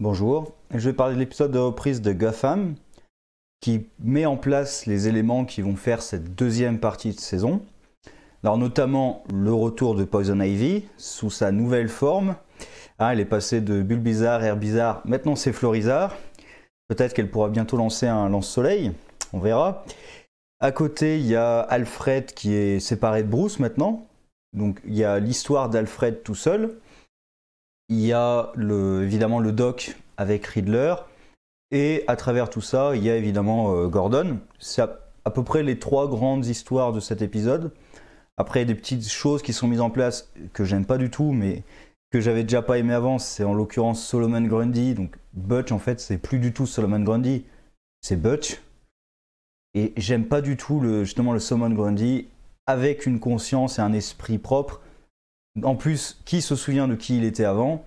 Bonjour, je vais parler de l'épisode de reprise de Gotham qui met en place les éléments qui vont faire cette deuxième partie de saison. Alors notamment le retour de Poison Ivy sous sa nouvelle forme. Elle est passée de Bulbizarre, Herbizarre, maintenant c'est Florizarre. Peut-être qu'elle pourra bientôt lancer un lance-soleil, on verra. À côté, il y a Alfred qui est séparé de Bruce maintenant. Donc il y a l'histoire d'Alfred tout seul. Il y a évidemment le doc avec Riddler. Et à travers tout ça, il y a évidemment Gordon. C'est à peu près les trois grandes histoires de cet épisode. Après, il y a des petites choses qui sont mises en place que j'aime pas du tout, mais que j'avais déjà pas aimé avant. C'est en l'occurrence Solomon Grundy. Donc Butch, en fait, c'est plus du tout Solomon Grundy, c'est Butch. Et j'aime pas du tout justement le Solomon Grundy avec une conscience et un esprit propre. En plus, qui se souvient de qui il était avant?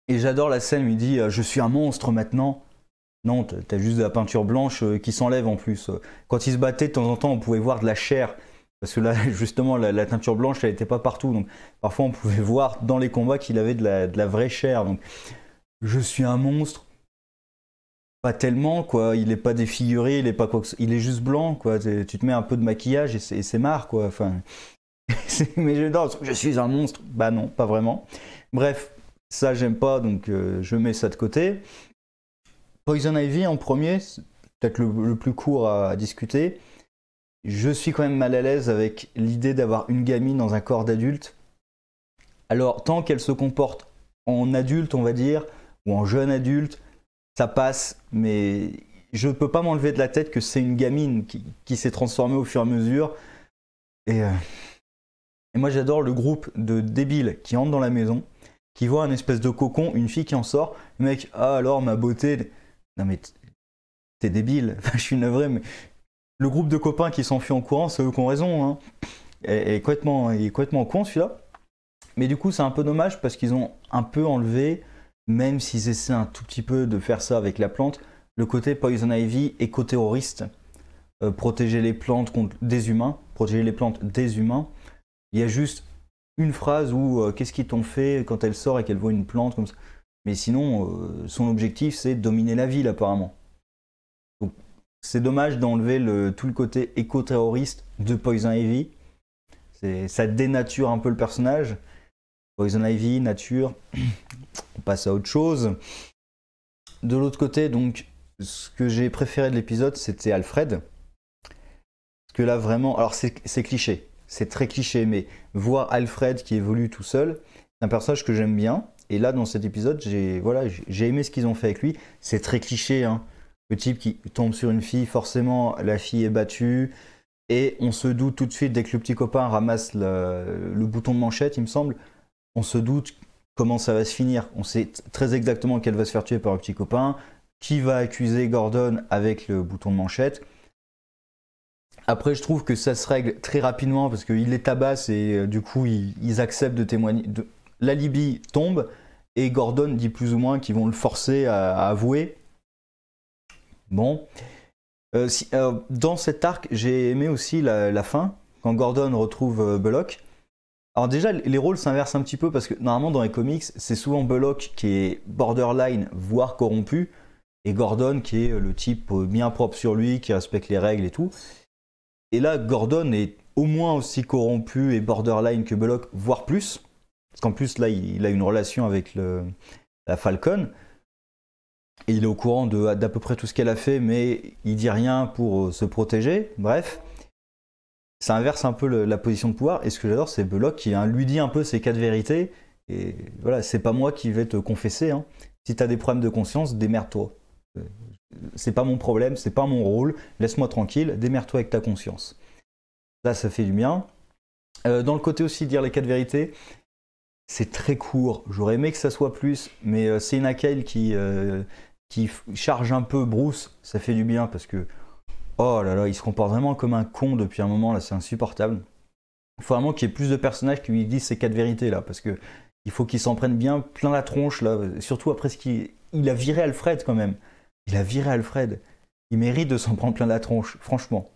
Et j'adore la scène où il dit « Je suis un monstre maintenant ». Non, t'as juste de la peinture blanche qui s'enlève en plus. Quand il se battait, de temps en temps, on pouvait voir de la chair. Parce que là, justement, la teinture blanche, elle n'était pas partout. Donc, parfois, on pouvait voir dans les combats qu'il avait de la vraie chair. Donc, je suis un monstre. Pas tellement, quoi. Il n'est pas défiguré, il est juste blanc, quoi. Tu te mets un peu de maquillage et c'est marre, quoi. Enfin, mais je suis un monstre. Bah non, pas vraiment. Bref, ça, j'aime pas, donc je mets ça de côté. Poison Ivy en premier, c'est peut-être le plus court à discuter. Je suis quand même mal à l'aise avec l'idée d'avoir une gamine dans un corps d'adulte. Alors, tant qu'elle se comporte en adulte, on va dire, ou en jeune adulte, ça passe, mais je ne peux pas m'enlever de la tête que c'est une gamine qui s'est transformée au fur et à mesure. Et moi, j'adore le groupe de débiles qui entrent dans la maison, qui voient un espèce de cocon, une fille qui en sort. Le mec, ah alors, ma beauté. Non mais t'es débile, je suis navré, mais le groupe de copains qui s'enfuit en courant, c'est eux qui ont raison. Hein. Il est complètement con celui-là. Mais du coup, c'est un peu dommage parce qu'ils ont un peu enlevé, même s'ils essaient un tout petit peu de faire ça avec la plante, le côté Poison Ivy éco-terroriste. Protéger les plantes contre des humains, protéger les plantes des humains. Il y a juste une phrase où qu'est-ce qu'ils t'ont fait quand elle sort et qu'elle voit une plante comme ça. Mais sinon, son objectif, c'est dominer la ville, apparemment. Donc, c'est dommage d'enlever tout le côté éco-terroriste de Poison Ivy. Ça dénature un peu le personnage. Poison Ivy, nature, on passe à autre chose. De l'autre côté, donc, ce que j'ai préféré de l'épisode, c'était Alfred. Parce que là, vraiment, alors c'est cliché. C'est très cliché, mais voir Alfred qui évolue tout seul, c'est un personnage que j'aime bien. Et là, dans cet épisode, j'ai aimé ce qu'ils ont fait avec lui. C'est très cliché, hein. Le type qui tombe sur une fille, forcément, la fille est battue. Et on se doute tout de suite, dès que le petit copain ramasse le bouton de manchette, il me semble, on se doute comment ça va se finir. On sait très exactement qu'elle va se faire tuer par le petit copain, qui va accuser Gordon avec le bouton de manchette. Après, je trouve que ça se règle très rapidement parce qu'il les tabasse et du coup, ils acceptent de témoigner. L'alibi tombe et Gordon dit plus ou moins qu'ils vont le forcer à avouer. Bon. Dans cet arc, j'ai aimé aussi la fin, quand Gordon retrouve Bullock. Alors déjà, les rôles s'inversent un petit peu parce que normalement dans les comics, c'est souvent Bullock qui est borderline, voire corrompu, et Gordon qui est le type bien propre sur lui, qui respecte les règles et tout. Et là, Gordon est au moins aussi corrompu et borderline que Bullock, voire plus. Parce qu'en plus, là, il a une relation avec la Falcon. Et il est au courant d'à peu près tout ce qu'elle a fait, mais il dit rien pour se protéger. Bref, ça inverse un peu la position de pouvoir. Et ce que j'adore, c'est Bullock qui lui dit un peu ses quatre vérités. Et voilà, c'est pas moi qui vais te confesser. Hein. Si t'as des problèmes de conscience, démerde-toi. C'est pas mon problème, c'est pas mon rôle. Laisse-moi tranquille, démerde-toi avec ta conscience. Là, ça fait du bien. Dans le côté aussi de dire les quatre vérités, c'est très court. J'aurais aimé que ça soit plus, mais c'est une Kyle qui charge un peu Bruce. Ça fait du bien parce que, oh là là, il se comporte vraiment comme un con depuis un moment. Là, c'est insupportable. Il faut vraiment qu'il y ait plus de personnages qui lui disent ces quatre vérités là, parce que il faut qu'il s'en prenne bien plein la tronche là. Surtout après ce qu'il a viré Alfred quand même. Il a viré Alfred. Il mérite de s'en prendre plein la tronche, franchement.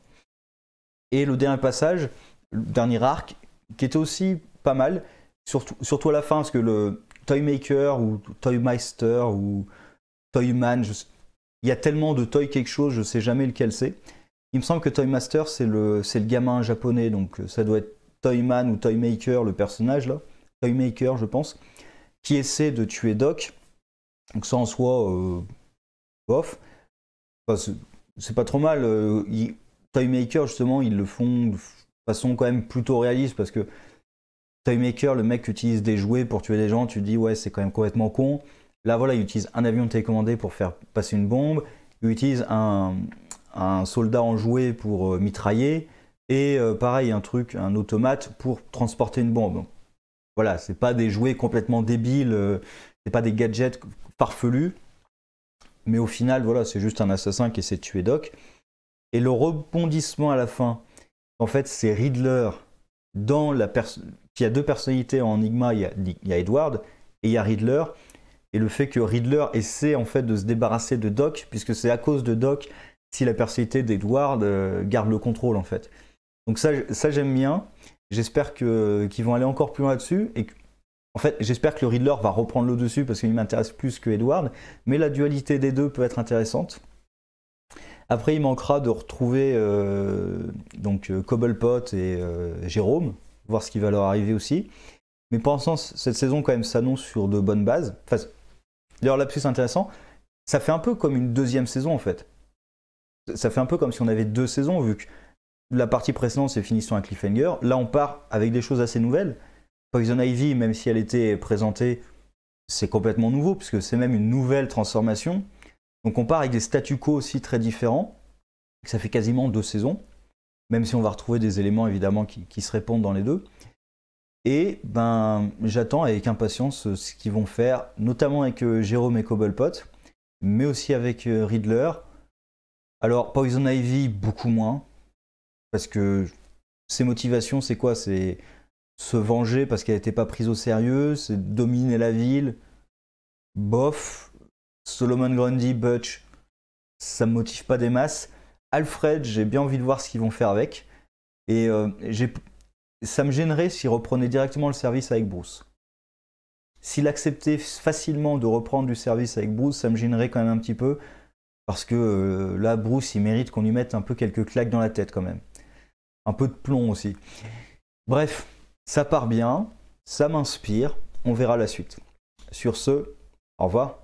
Et le dernier passage, le dernier arc, qui était aussi pas mal. Surtout à la fin, parce que Toymaker ou Toymeister ou Toyman, il y a tellement de Toy quelque chose, je sais jamais lequel c'est. Il me semble que Toymaster c'est le gamin japonais, donc ça doit être Toyman ou Toymaker, le personnage là. Toymaker je pense, qui essaie de tuer Doc. Donc ça en soi, bof. Enfin, c'est pas trop mal. Toymaker justement, ils le font de façon quand même plutôt réaliste parce que Toymaker, le mec utilise des jouets pour tuer des gens, tu te dis ouais c'est quand même complètement con. Là voilà, il utilise un avion télécommandé pour faire passer une bombe, il utilise un soldat en jouet pour mitrailler, et pareil un automate pour transporter une bombe. Donc, voilà, c'est pas des jouets complètement débiles, c'est pas des gadgets farfelus, mais au final voilà, c'est juste un assassin qui essaie de tuer Doc. Et le rebondissement à la fin, en fait c'est Riddler dans il y a deux personnalités en Enigma, il y a Edward et il y a Riddler, et le fait que Riddler essaie en fait de se débarrasser de Doc, puisque c'est à cause de Doc si la personnalité d'Edward garde le contrôle en fait. Donc ça j'aime bien, j'espère qu'ils vont aller encore plus loin là-dessus, et en fait j'espère que le Riddler va reprendre le dessus parce qu'il m'intéresse plus que Edward, mais la dualité des deux peut être intéressante. Après il manquera de retrouver Cobblepot et Jérôme, voir ce qui va leur arriver aussi. Mais pour l'instant, cette saison quand même s'annonce sur de bonnes bases. Enfin, d'ailleurs, lapsus intéressant, ça fait un peu comme une deuxième saison en fait. Ça fait un peu comme si on avait deux saisons, vu que la partie précédente c'est fini sur un cliffhanger. Là, on part avec des choses assez nouvelles. Poison Ivy, même si elle était présentée, c'est complètement nouveau, puisque c'est même une nouvelle transformation. Donc on part avec des statu quo aussi très différents. Ça fait quasiment deux saisons. Même si on va retrouver des éléments évidemment qui se répondent dans les deux. Et ben, j'attends avec impatience ce qu'ils vont faire, notamment avec Jérôme et Cobblepot, mais aussi avec Riddler. Alors Poison Ivy, beaucoup moins, parce que ses motivations, c'est quoi? C'est se venger parce qu'elle n'était pas prise au sérieux, c'est dominer la ville. Bof. Solomon Grundy, Butch, ça me motive pas des masses. Alfred, j'ai bien envie de voir ce qu'ils vont faire avec. Et ça me gênerait s'ils reprenaient directement le service avec Bruce. S'il acceptait facilement de reprendre du service avec Bruce, ça me gênerait quand même un petit peu. Parce que là, Bruce, il mérite qu'on lui mette un peu quelques claques dans la tête quand même. Un peu de plomb aussi. Bref, ça part bien, ça m'inspire. On verra la suite. Sur ce, au revoir.